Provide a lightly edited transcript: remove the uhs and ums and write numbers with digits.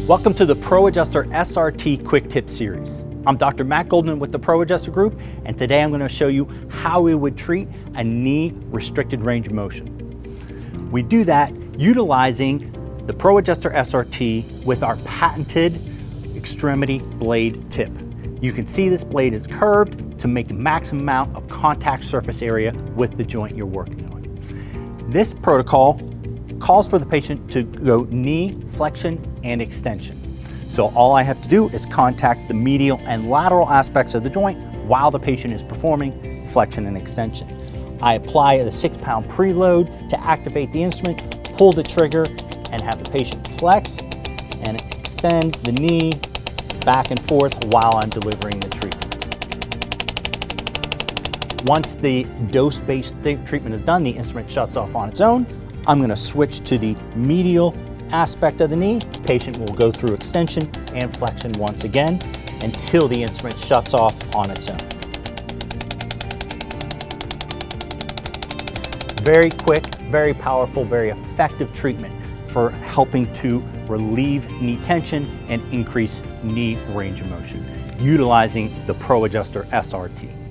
Welcome to the ProAdjusterSRT Quick Tip Series. I'm Dr. Matt Goldman with the ProAdjuster Group, and today I'm going to show you how we would treat a knee restricted range of motion. We do that utilizing the ProAdjusterSRT with our patented extremity blade tip. You can see this blade is curved to make the maximum amount of contact surface area with the joint you're working on. This protocol calls for the patient to go knee flexion and extension. So all I have to do is contact the medial and lateral aspects of the joint while the patient is performing flexion and extension. I apply the 6-pound preload to activate the instrument, pull the trigger, and have the patient flex and extend the knee back and forth while I'm delivering the treatment. Once the dose-based treatment is done, the instrument shuts off on its own. I'm going to switch to the medial aspect of the knee. Patient will go through extension and flexion once again until the instrument shuts off on its own. Very quick, very powerful, very effective treatment for helping to relieve knee tension and increase knee range of motion, utilizing the ProAdjusterSRT.